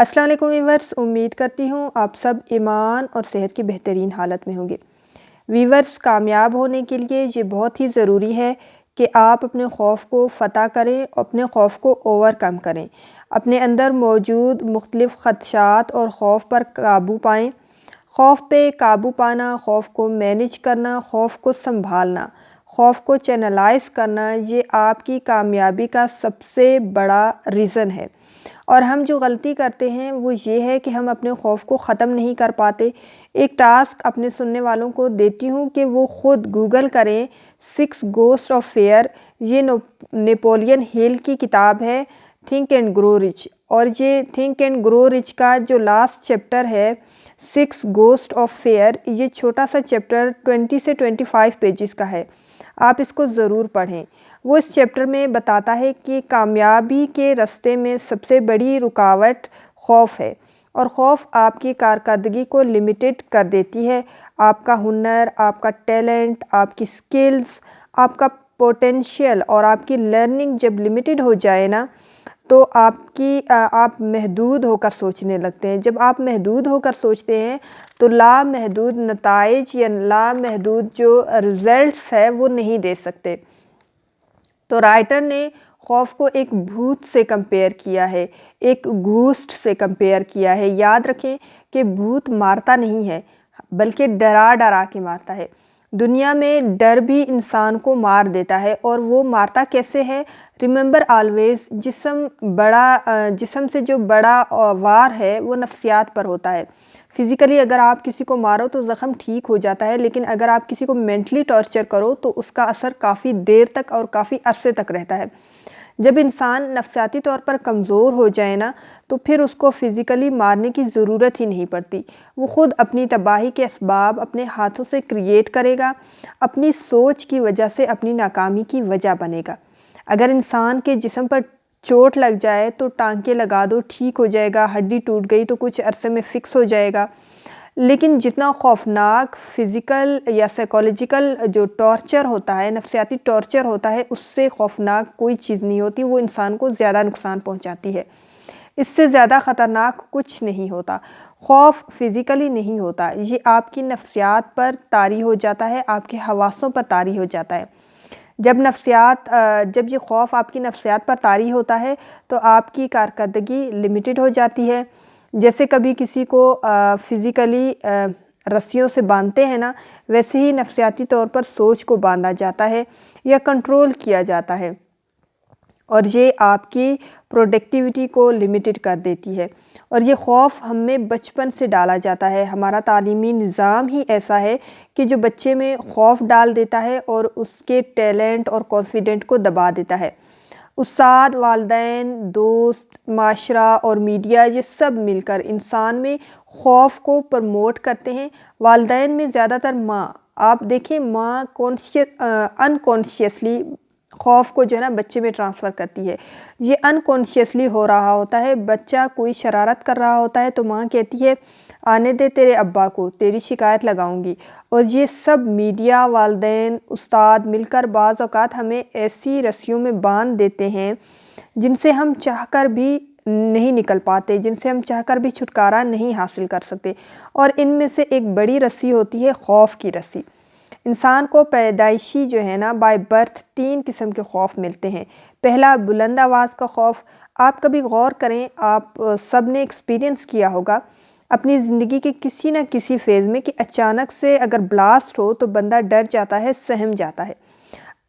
السلام علیکم ویورز، امید کرتی ہوں آپ سب ایمان اور صحت کی بہترین حالت میں ہوں گے۔ ویورز، کامیاب ہونے کے لیے یہ بہت ہی ضروری ہے کہ آپ اپنے خوف کو فتح کریں، اپنے خوف کو اوور کم کریں، اپنے اندر موجود مختلف خدشات اور خوف پر قابو پائیں۔ خوف پہ قابو پانا، خوف کو مینیج کرنا، خوف کو سنبھالنا، خوف کو چینلائز کرنا، یہ آپ کی کامیابی کا سب سے بڑا ریزن ہے۔ اور ہم جو غلطی کرتے ہیں وہ یہ ہے کہ ہم اپنے خوف کو ختم نہیں کر پاتے۔ ایک ٹاسک اپنے سننے والوں کو دیتی ہوں کہ وہ خود گوگل کریں 6 گھوسٹ آف فیئر۔ یہ نیپولین ہل کی کتاب ہے تھنک اینڈ گرو رچ، اور یہ تھنک اینڈ گرو رچ کا جو لاسٹ چیپٹر ہے 6 گھوسٹ آف فیئر، یہ چھوٹا سا چیپٹر 20 سے 25 پیجز کا ہے۔ آپ اس کو ضرور پڑھیں۔ وہ اس چیپٹر میں بتاتا ہے کہ کامیابی کے راستے میں سب سے بڑی رکاوٹ خوف ہے، اور خوف آپ کی کارکردگی کو لمیٹڈ کر دیتی ہے۔ آپ کا ہنر، آپ کا ٹیلنٹ، آپ کی سکلز، آپ کا پوٹینشیل اور آپ کی لرننگ جب لمیٹڈ ہو جائے نا تو آپ محدود ہو کر سوچنے لگتے ہیں۔ جب آپ محدود ہو کر سوچتے ہیں تو لامحدود نتائج یا لامحدود جو رزلٹس ہے وہ نہیں دے سکتے۔ تو رائٹر نے خوف کو ایک بھوت سے کمپیئر کیا ہے، ایک گھوسٹ سے کمپیئر کیا ہے۔ یاد رکھیں کہ بھوت مارتا نہیں ہے بلکہ ڈرا ڈرا کے مارتا ہے۔ دنیا میں ڈر بھی انسان کو مار دیتا ہے، اور وہ مارتا کیسے ہے؟ ریممبر آلویز، جسم سے جو بڑا وار ہے وہ نفسیات پر ہوتا ہے۔ فزیکلی اگر آپ کسی کو مارو تو زخم ٹھیک ہو جاتا ہے، لیکن اگر آپ کسی کو مینٹلی ٹارچر کرو تو اس کا اثر کافی دیر تک اور کافی عرصے تک رہتا ہے۔ جب انسان نفسیاتی طور پر کمزور ہو جائے نا تو پھر اس کو فزیکلی مارنے کی ضرورت ہی نہیں پڑتی۔ وہ خود اپنی تباہی کے اسباب اپنے ہاتھوں سے کریٹ کرے گا، اپنی سوچ کی وجہ سے اپنی ناکامی کی وجہ بنے گا۔ اگر انسان کے جسم پر چوٹ لگ جائے تو ٹانکے لگا دو، ٹھیک ہو جائے گا۔ ہڈی ٹوٹ گئی تو کچھ عرصے میں فکس ہو جائے گا۔ لیکن جتنا خوفناک فزیکل یا سائیکولوجیکل جو ٹارچر ہوتا ہے، نفسیاتی ٹارچر ہوتا ہے، اس سے خوفناک کوئی چیز نہیں ہوتی۔ وہ انسان کو زیادہ نقصان پہنچاتی ہے۔ اس سے زیادہ خطرناک کچھ نہیں ہوتا۔ خوف فزیکلی نہیں ہوتا، یہ آپ کی نفسیات پر طاری ہو جاتا ہے، آپ کے حواسوں پر طاری ہو جاتا ہے۔ جب یہ خوف آپ کی نفسیات پر طاری ہوتا ہے تو آپ کی کارکردگی لمیٹڈ ہو جاتی ہے۔ جیسے کبھی کسی کو فزیکلی رسیوں سے باندھتے ہیں نا، ویسے ہی نفسیاتی طور پر سوچ کو باندھا جاتا ہے یا کنٹرول کیا جاتا ہے، اور یہ آپ کی پروڈکٹیوٹی کو لمیٹڈ کر دیتی ہے۔ اور یہ خوف ہم میں بچپن سے ڈالا جاتا ہے۔ ہمارا تعلیمی نظام ہی ایسا ہے کہ جو بچے میں خوف ڈال دیتا ہے اور اس کے ٹیلنٹ اور کانفیڈنٹ کو دبا دیتا ہے۔ استاد، والدین، دوست، معاشرہ اور میڈیا، یہ سب مل کر انسان میں خوف کو پروموٹ کرتے ہیں۔ والدین میں زیادہ تر ماں، آپ دیکھیں ماں انکانشیسلی خوف کو جو ہے نا بچے میں ٹرانسفر کرتی ہے۔ یہ انکانشیسلی ہو رہا ہوتا ہے۔ بچہ کوئی شرارت کر رہا ہوتا ہے تو ماں کہتی ہے آنے دے تیرے ابا کو، تیری شکایت لگاؤں گی۔ اور یہ سب میڈیا، والدین، استاد مل کر بعض اوقات ہمیں ایسی رسیوں میں باندھ دیتے ہیں جن سے ہم چاہ کر بھی نہیں نکل پاتے، جن سے ہم چاہ کر بھی چھٹکارا نہیں حاصل کر سکتے۔ اور ان میں سے ایک بڑی رسی ہوتی ہے خوف کی رسی۔ انسان کو پیدائشی جو ہے نا بائی برتھ 3 قسم کے خوف ملتے ہیں۔ پہلا، بلند آواز کا خوف۔ آپ کبھی غور کریں، آپ سب نے ایکسپیرینس کیا ہوگا اپنی زندگی کے کسی نہ کسی فیز میں کہ اچانک سے اگر بلاسٹ ہو تو بندہ ڈر جاتا ہے، سہم جاتا ہے۔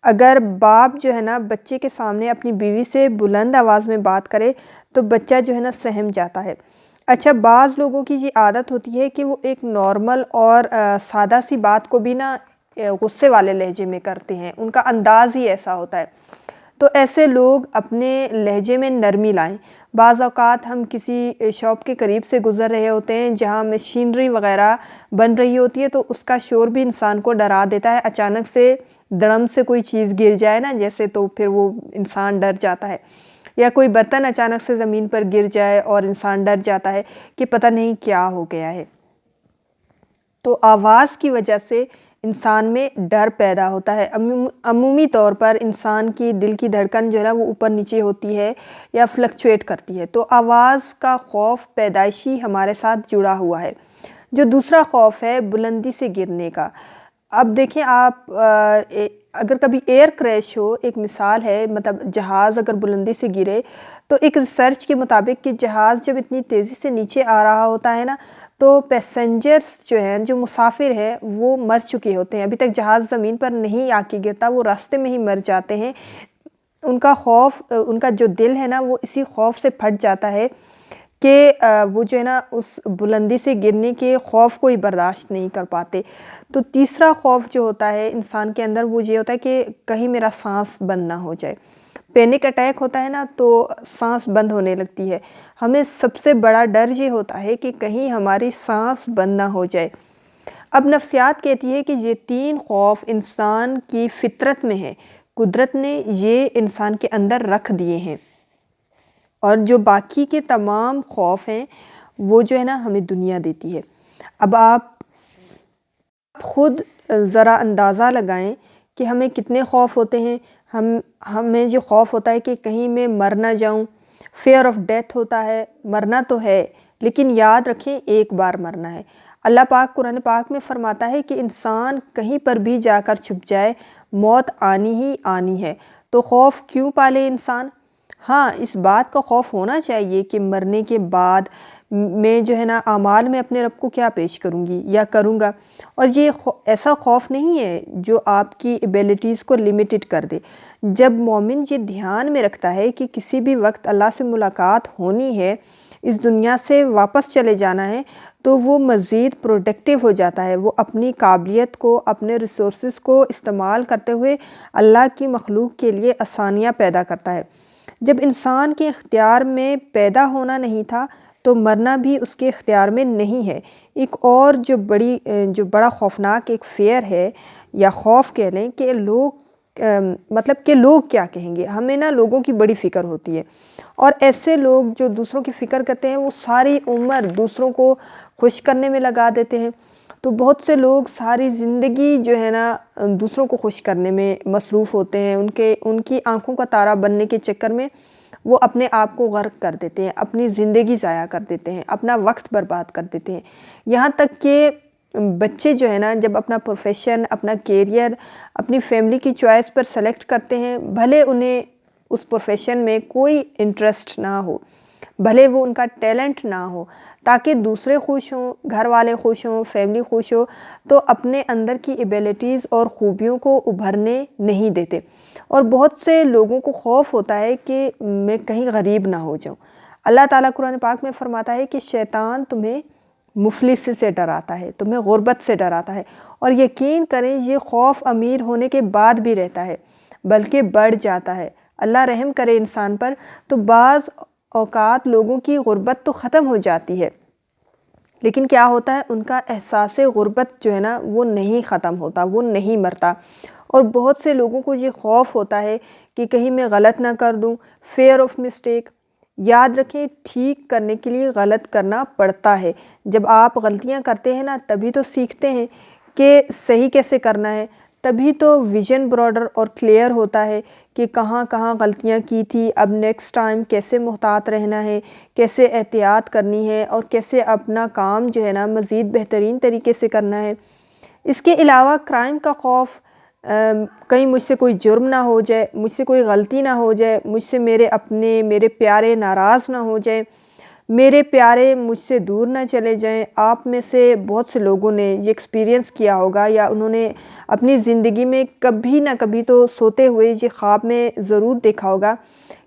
اگر باپ جو ہے نا بچے کے سامنے اپنی بیوی سے بلند آواز میں بات کرے تو بچہ جو ہے نا سہم جاتا ہے۔ اچھا، بعض لوگوں کی یہ عادت ہوتی ہے کہ وہ ایک نارمل اور سادہ سی بات کو بھی نا غصے والے لہجے میں کرتے ہیں، ان کا انداز ہی ایسا ہوتا ہے۔ تو ایسے لوگ اپنے لہجے میں نرمی لائیں۔ بعض اوقات ہم کسی شاپ کے قریب سے گزر رہے ہوتے ہیں جہاں مشینری وغیرہ بن رہی ہوتی ہے، تو اس کا شور بھی انسان کو ڈرا دیتا ہے۔ اچانک سے دڑم سے کوئی چیز گر جائے نا جیسے، تو پھر وہ انسان ڈر جاتا ہے، یا کوئی برتن اچانک سے زمین پر گر جائے اور انسان ڈر جاتا ہے کہ پتہ نہیں کیا ہو گیا ہے۔ تو آواز کی وجہ سے انسان میں ڈر پیدا ہوتا ہے۔ عمومی طور پر انسان کی دل کی دھڑکن جو ہے نا وہ اوپر نیچے ہوتی ہے یا فلکچویٹ کرتی ہے، تو آواز کا خوف پیدائشی ہمارے ساتھ جڑا ہوا ہے۔ جو دوسرا خوف ہے بلندی سے گرنے کا۔ اب دیکھیں آپ اگر کبھی ایئر کریش ہو، ایک مثال ہے، مطلب جہاز اگر بلندی سے گرے تو ایک ریسرچ کے مطابق کہ جہاز جب اتنی تیزی سے نیچے آ رہا ہوتا ہے نا تو پیسنجرز جو ہیں، جو مسافر ہیں، وہ مر چکے ہوتے ہیں۔ ابھی تک جہاز زمین پر نہیں آ کے گرتا، وہ راستے میں ہی مر جاتے ہیں۔ ان کا خوف، ان کا جو دل ہے نا وہ اسی خوف سے پھٹ جاتا ہے کہ وہ جو ہے نا اس بلندی سے گرنے کے خوف کو ہی برداشت نہیں کر پاتے۔ تو تیسرا خوف جو ہوتا ہے انسان کے اندر وہ یہ ہوتا ہے کہ کہیں میرا سانس بند نہ ہو جائے۔ پینک اٹیک ہوتا ہے نا تو سانس بند ہونے لگتی ہے۔ ہمیں سب سے بڑا ڈر یہ ہوتا ہے کہ کہیں ہماری سانس بند نہ ہو جائے۔ اب نفسیات کہتی ہے کہ یہ 3 خوف انسان کی فطرت میں ہے، قدرت نے یہ انسان کے اندر رکھ دیے ہیں، اور جو باقی کے تمام خوف ہیں وہ جو ہے نا ہمیں دنیا دیتی ہے۔ اب آپ خود ذرا اندازہ لگائیں کہ ہمیں کتنے خوف ہوتے ہیں۔ ہمیں جو خوف ہوتا ہے کہ کہیں میں مر نہ جاؤں، فیئر آف ڈیتھ ہوتا ہے، مرنا تو ہے لیکن یاد رکھیں ایک بار مرنا ہے۔ اللہ پاک قرآن پاک میں فرماتا ہے کہ انسان کہیں پر بھی جا کر چھپ جائے، موت آنی ہی آنی ہے۔ تو خوف کیوں پالے انسان؟ ہاں، اس بات کا خوف ہونا چاہیے کہ مرنے کے بعد میں جو ہے نا اعمال میں اپنے رب کو کیا پیش کروں گی یا کروں گا، اور یہ ایسا خوف نہیں ہے جو آپ کی ایبیلٹیز کو لیمیٹڈ کر دے۔ جب مومن یہ دھیان میں رکھتا ہے کہ کسی بھی وقت اللہ سے ملاقات ہونی ہے، اس دنیا سے واپس چلے جانا ہے، تو وہ مزید پروڈکٹیو ہو جاتا ہے۔ وہ اپنی قابلیت کو، اپنے ریسورسز کو استعمال کرتے ہوئے اللہ کی مخلوق کے لیے آسانیاں پیدا کرتا ہے۔ جب انسان کے اختیار میں پیدا ہونا نہیں تھا تو مرنا بھی اس کے اختیار میں نہیں ہے۔ ایک اور جو بڑا خوفناک ایک فیئر ہے یا خوف کہہ لیں کہ لوگ کیا کہیں گے۔ ہمیں نا لوگوں کی بڑی فکر ہوتی ہے، اور ایسے لوگ جو دوسروں کی فکر کرتے ہیں وہ ساری عمر دوسروں کو خوش کرنے میں لگا دیتے ہیں۔ تو بہت سے لوگ ساری زندگی جو ہے نا دوسروں کو خوش کرنے میں مصروف ہوتے ہیں، ان کی آنکھوں کا تارا بننے کے چکر میں وہ اپنے آپ کو غرق کر دیتے ہیں، اپنی زندگی ضائع کر دیتے ہیں، اپنا وقت برباد کر دیتے ہیں۔ یہاں تک کہ بچے جو ہے نا جب اپنا پروفیشن، اپنا کیریئر، اپنی فیملی کی چوائس پر سلیکٹ کرتے ہیں، بھلے انہیں اس پروفیشن میں کوئی انٹرسٹ نہ ہو، بھلے وہ ان کا ٹیلنٹ نہ ہو، تاکہ دوسرے خوش ہوں، گھر والے خوش ہوں، فیملی خوش ہو، تو اپنے اندر کی ایبیلٹیز اور خوبیوں کو ابھرنے نہیں دیتے۔ اور بہت سے لوگوں کو خوف ہوتا ہے کہ میں کہیں غریب نہ ہو جاؤں۔ اللہ تعالیٰ قرآن پاک میں فرماتا ہے کہ شیطان تمہیں مفلسی سے ڈراتا ہے، تمہیں غربت سے ڈراتا ہے، اور یقین کریں یہ خوف امیر ہونے کے بعد بھی رہتا ہے، بلکہ بڑھ جاتا ہے۔ اللہ رحم کرے انسان پر۔ تو بعض اوقات لوگوں کی غربت تو ختم ہو جاتی ہے، لیکن کیا ہوتا ہے ان کا احساس غربت جو ہے نا وہ نہیں ختم ہوتا، وہ نہیں مرتا۔ اور بہت سے لوگوں کو یہ خوف ہوتا ہے کہ کہیں میں غلط نہ کر دوں، فیئر آف مسٹیک۔ یاد رکھیں ٹھیک کرنے کے لیے غلط کرنا پڑتا ہے۔ جب آپ غلطیاں کرتے ہیں نا تبھی تو سیکھتے ہیں کہ صحیح کیسے کرنا ہے، تبھی تو ویژن براڈر اور کلیئر ہوتا ہے کہ کہاں کہاں غلطیاں کی تھی، اب نیکسٹ ٹائم کیسے محتاط رہنا ہے، کیسے احتیاط کرنی ہے، اور کیسے اپنا کام جو ہے نا مزید بہترین طریقے سے کرنا ہے۔ اس کے علاوہ کرائم کا خوف، کہیں مجھ سے کوئی جرم نہ ہو جائے، مجھ سے کوئی غلطی نہ ہو جائے، مجھ سے میرے پیارے ناراض نہ ہو جائیں، میرے پیارے مجھ سے دور نہ چلے جائیں۔ آپ میں سے بہت سے لوگوں نے یہ ایکسپیرینس کیا ہوگا، یا انہوں نے اپنی زندگی میں کبھی نہ کبھی تو سوتے ہوئے یہ خواب میں ضرور دیکھا ہوگا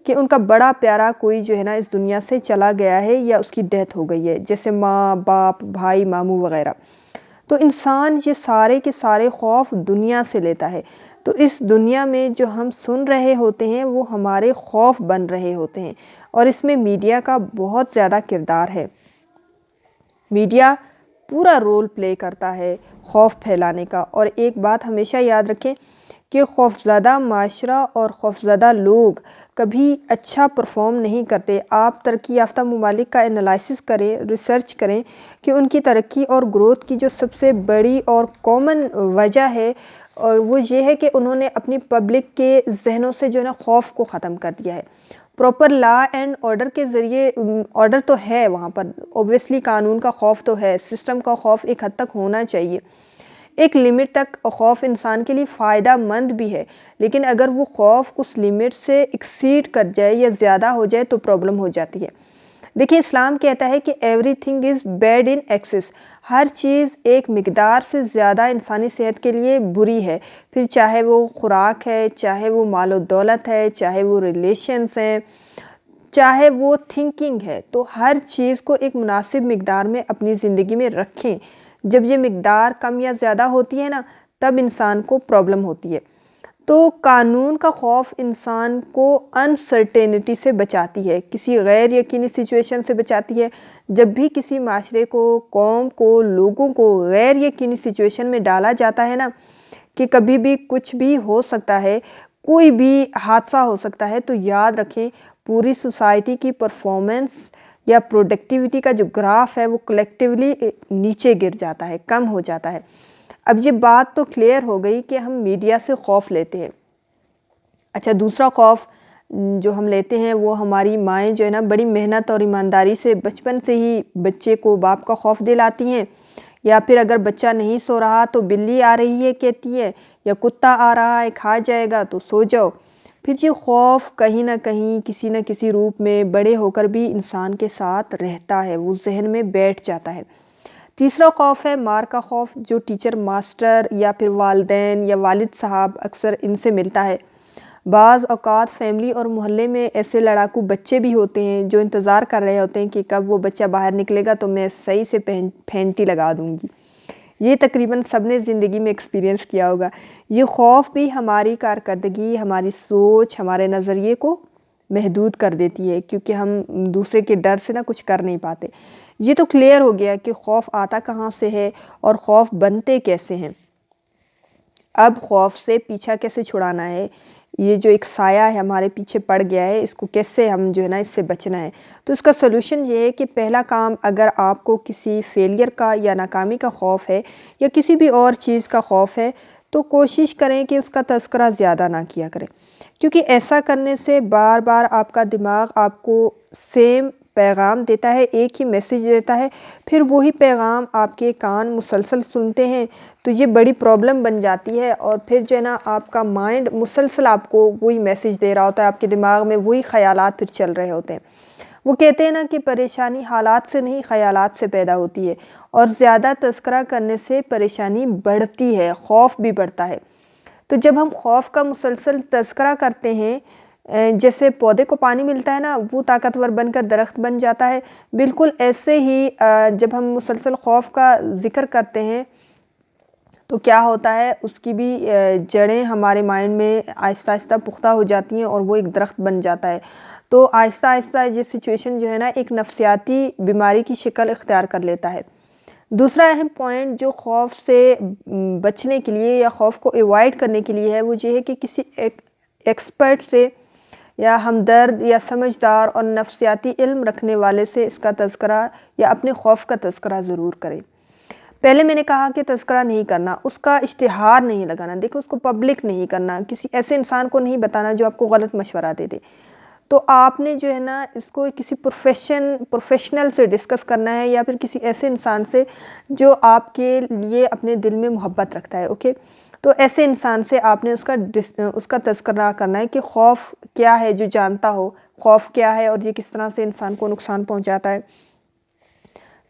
کہ ان کا بڑا پیارا کوئی جو ہے نا اس دنیا سے چلا گیا ہے یا اس کی ڈیتھ ہو گئی ہے، جیسے ماں، باپ، بھائی، ماموں وغیرہ۔ تو انسان یہ سارے کے سارے خوف دنیا سے لیتا ہے۔ تو اس دنیا میں جو ہم سن رہے ہوتے ہیں وہ ہمارے خوف بن رہے ہوتے ہیں، اور اس میں میڈیا کا بہت زیادہ کردار ہے۔ میڈیا پورا رول پلے کرتا ہے خوف پھیلانے کا۔ اور ایک بات ہمیشہ یاد رکھیں کہ خوفزدہ معاشرہ اور خوفزدہ لوگ کبھی اچھا پرفارم نہیں کرتے۔ آپ ترقی یافتہ ممالک کا انالائسس کریں، ریسرچ کریں کہ ان کی ترقی اور گروتھ کی جو سب سے بڑی اور کامن وجہ ہے وہ یہ ہے کہ انہوں نے اپنی پبلک کے ذہنوں سے جو ہے نا خوف کو ختم کر دیا ہے۔ پراپر لا اینڈ آرڈر کے ذریعے آرڈر تو ہے وہاں پر، اوبویسلی قانون کا خوف تو ہے، سسٹم کا خوف ایک حد تک ہونا چاہیے، ایک لمٹ تک خوف انسان کے لیے فائدہ مند بھی ہے، لیکن اگر وہ خوف اس لمٹ سے ایکسیڈ کر جائے یا زیادہ ہو جائے تو پرابلم ہو جاتی ہے۔ دیکھیں اسلام کہتا ہے کہ everything is bad in excess, ہر چیز ایک مقدار سے زیادہ انسانی صحت کے لیے بری ہے، پھر چاہے وہ خوراک ہے، چاہے وہ مال و دولت ہے، چاہے وہ ریلیشنز ہیں، چاہے وہ تھنکنگ ہے، تو ہر چیز کو ایک مناسب مقدار میں اپنی زندگی میں رکھیں۔ جب یہ مقدار کم یا زیادہ ہوتی ہے نا تب انسان کو پرابلم ہوتی ہے۔ تو قانون کا خوف انسان کو انسرٹینٹی سے بچاتی ہے، کسی غیر یقینی سچویشن سے بچاتی ہے۔ جب بھی کسی معاشرے کو، قوم کو، لوگوں کو غیر یقینی سچویشن میں ڈالا جاتا ہے نا کہ کبھی بھی کچھ بھی ہو سکتا ہے، کوئی بھی حادثہ ہو سکتا ہے، تو یاد رکھیں پوری سوسائٹی کی پرفارمنس یا پروڈکٹیوٹی کا جو گراف ہے وہ کلیکٹیولی نیچے گر جاتا ہے، کم ہو جاتا ہے۔ اب یہ بات تو کلیئر ہو گئی کہ ہم میڈیا سے خوف لیتے ہیں۔ اچھا، دوسرا خوف جو ہم لیتے ہیں وہ ہماری مائیں جو ہے نا بڑی محنت اور ایمانداری سے بچپن سے ہی بچے کو باپ کا خوف دلاتی ہیں، یا پھر اگر بچہ نہیں سو رہا تو بلی آ رہی ہے کہتی ہے، یا کتا آ رہا ہے کھا جائے گا تو سو جاؤ۔ پھر یہ خوف کہیں نہ کہیں کسی نہ کسی روپ میں بڑے ہو کر بھی انسان کے ساتھ رہتا ہے، وہ ذہن میں بیٹھ جاتا ہے۔ تیسرا خوف ہے مار کا خوف، جو ٹیچر، ماسٹر یا پھر والدین یا والد صاحب اکثر ان سے ملتا ہے۔ بعض اوقات فیملی اور محلے میں ایسے لڑاکو بچے بھی ہوتے ہیں جو انتظار کر رہے ہوتے ہیں کہ کب وہ بچہ باہر نکلے گا تو میں صحیح سے پھینٹی لگا دوں گی۔ یہ تقریباً سب نے زندگی میں ایکسپیرینس کیا ہوگا۔ یہ خوف بھی ہماری کارکردگی، ہماری سوچ، ہمارے نظریے کو محدود کر دیتی ہے، کیونکہ ہم دوسرے کے ڈر سے نہ کچھ کر نہیں پاتے۔ یہ تو کلیئر ہو گیا کہ خوف آتا کہاں سے ہے اور خوف بنتے کیسے ہیں۔ اب خوف سے پیچھا کیسے چھڑانا ہے، یہ جو ایک سایہ ہے ہمارے پیچھے پڑ گیا ہے، اس کو کیسے ہم جو ہے نا اس سے بچنا ہے۔ تو اس کا سلوشن یہ ہے کہ پہلا کام، اگر آپ کو کسی فیلئر کا یا ناکامی کا خوف ہے یا کسی بھی اور چیز کا خوف ہے تو کوشش کریں کہ اس کا تذکرہ زیادہ نہ کیا کریں، کیونکہ ایسا کرنے سے بار بار آپ کا دماغ آپ کو سیم پیغام دیتا ہے، ایک ہی میسیج دیتا ہے، پھر وہی پیغام آپ کے کان مسلسل سنتے ہیں تو یہ بڑی پرابلم بن جاتی ہے، اور پھر جو ہے نا آپ کا مائنڈ مسلسل آپ کو وہی میسیج دے رہا ہوتا ہے، آپ کے دماغ میں وہی خیالات پھر چل رہے ہوتے ہیں۔ وہ کہتے ہیں نا کہ پریشانی حالات سے نہیں خیالات سے پیدا ہوتی ہے، اور زیادہ تذکرہ کرنے سے پریشانی بڑھتی ہے، خوف بھی بڑھتا ہے۔ تو جب ہم خوف کا مسلسل تذکرہ کرتے ہیں، جیسے پودے کو پانی ملتا ہے نا وہ طاقتور بن کر درخت بن جاتا ہے، بالکل ایسے ہی جب ہم مسلسل خوف کا ذکر کرتے ہیں تو کیا ہوتا ہے، اس کی بھی جڑیں ہمارے مائنڈ میں آہستہ آہستہ پختہ ہو جاتی ہیں اور وہ ایک درخت بن جاتا ہے۔ تو آہستہ آہستہ یہ سچویشن جو ہے نا ایک نفسیاتی بیماری کی شکل اختیار کر لیتا ہے۔ دوسرا اہم پوائنٹ جو خوف سے بچنے کے لیے یا خوف کو ایوائڈ کرنے کے لیے ہے وہ یہ ہے کہ کسی ایکسپرٹ سے یا ہمدرد یا سمجھدار اور نفسیاتی علم رکھنے والے سے اس کا تذکرہ یا اپنے خوف کا تذکرہ ضرور کریں۔ پہلے میں نے کہا کہ تذکرہ نہیں کرنا، اس کا اشتہار نہیں لگانا، دیکھو اس کو پبلک نہیں کرنا، کسی ایسے انسان کو نہیں بتانا جو آپ کو غلط مشورہ دے دے۔ تو آپ نے جو ہے نا اس کو کسی پروفیشنل سے ڈسکس کرنا ہے، یا پھر کسی ایسے انسان سے جو آپ کے لیے اپنے دل میں محبت رکھتا ہے، اوکے؟ تو ایسے انسان سے آپ نے اس کا تذکرہ کرنا ہے کہ خوف کیا ہے، جو جانتا ہو خوف کیا ہے اور یہ کس طرح سے انسان کو نقصان پہنچاتا ہے۔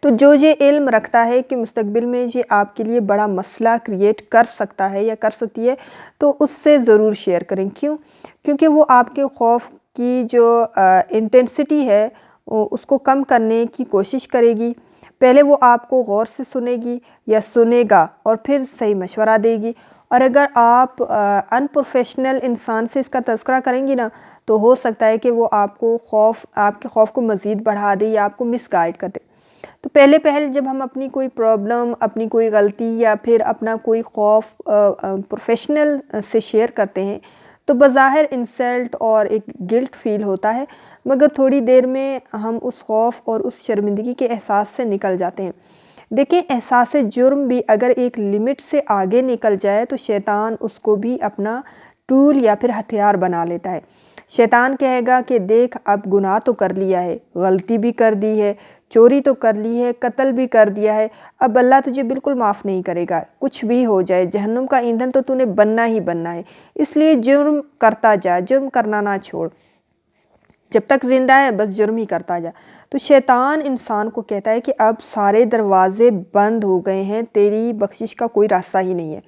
تو جو یہ علم رکھتا ہے کہ مستقبل میں یہ آپ کے لیے بڑا مسئلہ کریٹ کر سکتا ہے یا کر سکتی ہے، تو اس سے ضرور شیئر کریں۔ کیوں؟ کیونکہ وہ آپ کے خوف کی جو انٹینسٹی ہے اس کو کم کرنے کی کوشش کرے گی۔ پہلے وہ آپ کو غور سے سنے گی یا سنے گا اور پھر صحیح مشورہ دے گی، اور اگر آپ ان پروفیشنل انسان سے اس کا تذکرہ کریں گی نا تو ہو سکتا ہے کہ وہ آپ کے خوف کو مزید بڑھا دے یا آپ کو مس گائیڈ کر دے۔ تو پہلے جب ہم اپنی کوئی پرابلم، اپنی کوئی غلطی یا پھر اپنا کوئی خوف پروفیشنل سے شیئر کرتے ہیں تو بظاہر انسلٹ اور ایک گلٹ فیل ہوتا ہے، مگر تھوڑی دیر میں ہم اس خوف اور اس شرمندگی کے احساس سے نکل جاتے ہیں۔ دیکھیں، احساس جرم بھی اگر ایک لمٹ سے آگے نکل جائے تو شیطان اس کو بھی اپنا ٹول یا پھر ہتھیار بنا لیتا ہے۔ شیطان کہے گا کہ دیکھ، اب گناہ تو کر لیا ہے، غلطی بھی کر دی ہے، چوری تو کر لی ہے، قتل بھی کر دیا ہے، اب اللہ تجھے بالکل معاف نہیں کرے گا، کچھ بھی ہو جائے، جہنم کا ایندھن تو تو نے بننا ہی بننا ہے، اس لیے جرم کرتا جا، جرم کرنا نہ چھوڑ، جب تک زندہ ہے بس جرم ہی کرتا جا۔ تو شیطان انسان کو کہتا ہے کہ اب سارے دروازے بند ہو گئے ہیں، تیری بخشش کا کوئی راستہ ہی نہیں ہے،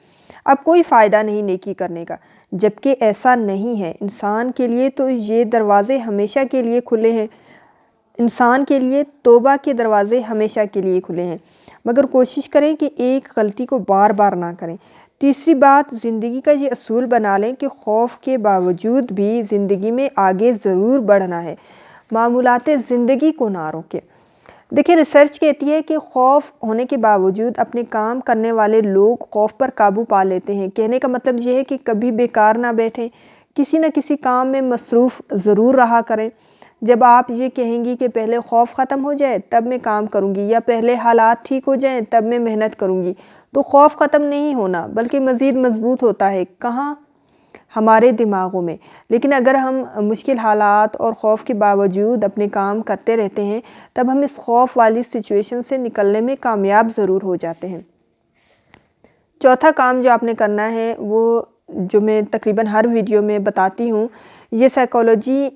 اب کوئی فائدہ نہیں نیکی کرنے کا، جبکہ ایسا نہیں ہے۔ انسان کے لیے تو یہ دروازے ہمیشہ کے لیے کھلے ہیں، انسان کے لیے توبہ کے دروازے ہمیشہ کے لیے کھلے ہیں، مگر کوشش کریں کہ ایک غلطی کو بار بار نہ کریں۔ تیسری بات، زندگی کا یہ اصول بنا لیں کہ خوف کے باوجود بھی زندگی میں آگے ضرور بڑھنا ہے، معمولات زندگی کو نہ روکیں۔ دیکھیں، ریسرچ کہتی ہے کہ خوف ہونے کے باوجود اپنے کام کرنے والے لوگ خوف پر قابو پا لیتے ہیں۔ کہنے کا مطلب یہ ہے کہ کبھی بیکار نہ بیٹھیں، کسی نہ کسی کام میں مصروف ضرور رہا کریں۔ جب آپ یہ کہیں گی کہ پہلے خوف ختم ہو جائے تب میں کام کروں گی، یا پہلے حالات ٹھیک ہو جائیں تب میں محنت کروں گی، تو خوف ختم نہیں ہونا بلکہ مزید مضبوط ہوتا ہے۔ کہاں؟ ہمارے دماغوں میں۔ لیکن اگر ہم مشکل حالات اور خوف کے باوجود اپنے کام کرتے رہتے ہیں تب ہم اس خوف والی سچویشن سے نکلنے میں کامیاب ضرور ہو جاتے ہیں۔ چوتھا کام جو آپ نے کرنا ہے، وہ جو میں تقریباً ہر ویڈیو میں بتاتی ہوں، یہ سائیکالوجی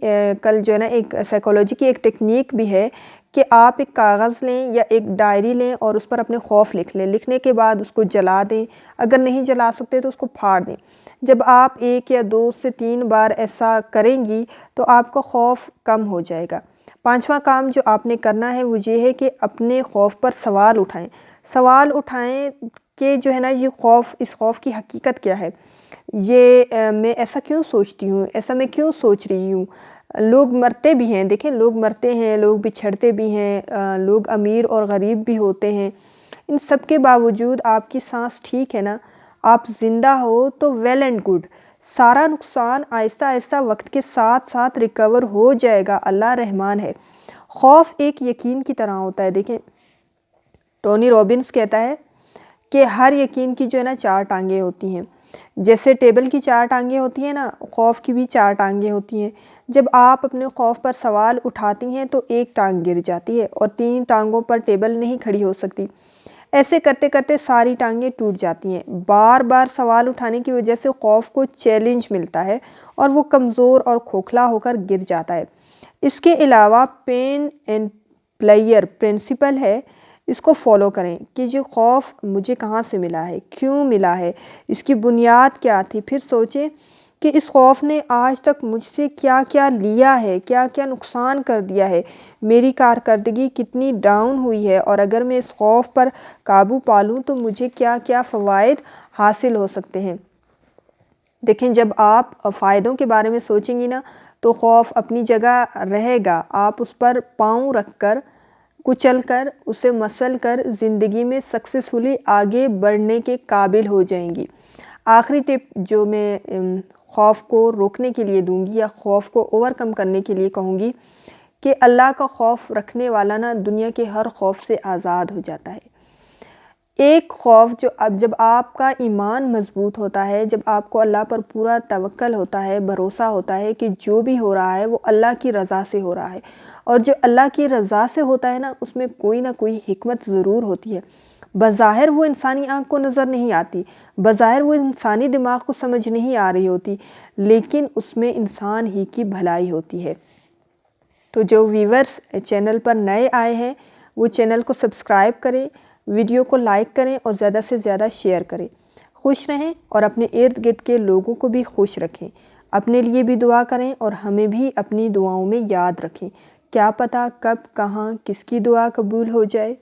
کل جو ہے نا ایک سائیکالوجی کی ایک ٹیکنیک بھی ہے کہ آپ ایک کاغذ لیں یا ایک ڈائری لیں اور اس پر اپنے خوف لکھ لیں، لکھنے کے بعد اس کو جلا دیں، اگر نہیں جلا سکتے تو اس کو پھاڑ دیں۔ جب آپ 1 یا 2 سے 3 بار ایسا کریں گی تو آپ کا خوف کم ہو جائے گا۔ پانچواں کام جو آپ نے کرنا ہے وہ یہ ہے کہ اپنے خوف پر سوال اٹھائیں۔ سوال اٹھائیں کہ جو ہے نا یہ خوف، اس خوف کی حقیقت کیا ہے، یہ میں ایسا کیوں سوچتی ہوں، ایسا میں کیوں سوچ رہی ہوں۔ لوگ مرتے بھی ہیں، دیکھیں لوگ مرتے ہیں، لوگ بچھڑتے بھی ہیں، لوگ امیر اور غریب بھی ہوتے ہیں، ان سب کے باوجود آپ کی سانس ٹھیک ہے نا، آپ زندہ ہو تو ویل اینڈ گڈ۔ سارا نقصان آہستہ آہستہ وقت کے ساتھ ساتھ ریکور ہو جائے گا، اللہ رحمان ہے۔ خوف ایک یقین کی طرح ہوتا ہے۔ دیکھیں، ٹونی رابنس کہتا ہے کہ ہر یقین کی جو ہے نا 4 ٹانگیں ہوتی ہیں، جیسے ٹیبل کی 4 ٹانگیں ہوتی ہیں نا، خوف کی بھی 4 ٹانگیں ہوتی ہیں۔ جب آپ اپنے خوف پر سوال اٹھاتی ہیں تو ایک ٹانگ گر جاتی ہے اور 3 ٹانگوں پر ٹیبل نہیں کھڑی ہو سکتی۔ ایسے کرتے کرتے ساری ٹانگیں ٹوٹ جاتی ہیں۔ بار بار سوال اٹھانے کی وجہ سے خوف کو چیلنج ملتا ہے اور وہ کمزور اور کھوکھلا ہو کر گر جاتا ہے۔ اس کے علاوہ پین اینڈ پلیئر پرنسپل ہے، اس کو فالو کریں کہ یہ خوف مجھے کہاں سے ملا ہے، کیوں ملا ہے، اس کی بنیاد کیا تھی، پھر سوچیں کہ اس خوف نے آج تک مجھ سے کیا کیا لیا ہے، کیا کیا نقصان کر دیا ہے، میری کارکردگی کتنی ڈاؤن ہوئی ہے، اور اگر میں اس خوف پر قابو پا لوں تو مجھے کیا کیا فوائد حاصل ہو سکتے ہیں۔ دیکھیں، جب آپ فائدوں کے بارے میں سوچیں گی نا تو خوف اپنی جگہ رہے گا، آپ اس پر پاؤں رکھ کر، کچل کر، اسے مسل کر زندگی میں سکسیسفلی آگے بڑھنے کے قابل ہو جائیں گی۔ آخری ٹپ جو میں خوف کو روکنے کے لیے دوں گی یا خوف کو اوورکم کرنے کے لیے کہوں گی کہ اللہ کا خوف رکھنے والا نا دنیا کے ہر خوف سے آزاد ہو جاتا ہے۔ ایک خوف جب آپ کا ایمان مضبوط ہوتا ہے، جب آپ کو اللہ پر پورا توکل ہوتا ہے، بھروسہ ہوتا ہے کہ جو بھی ہو رہا ہے وہ اللہ کی رضا سے ہو رہا ہے، اور جو اللہ کی رضا سے ہوتا ہے نا اس میں کوئی نہ کوئی حکمت ضرور ہوتی ہے۔ بظاہر وہ انسانی آنکھ کو نظر نہیں آتی، بظاہر وہ انسانی دماغ کو سمجھ نہیں آ رہی ہوتی، لیکن اس میں انسان ہی کی بھلائی ہوتی ہے۔ تو جو ویورز چینل پر نئے آئے ہیں وہ چینل کو سبسکرائب کریں، ویڈیو کو لائک کریں اور زیادہ سے زیادہ شیئر کریں۔ خوش رہیں اور اپنے ارد گرد کے لوگوں کو بھی خوش رکھیں۔ اپنے لیے بھی دعا کریں اور ہمیں بھی اپنی دعاؤں میں یاد رکھیں۔ کیا پتہ کب کہاں کس کی دعا قبول ہو جائے۔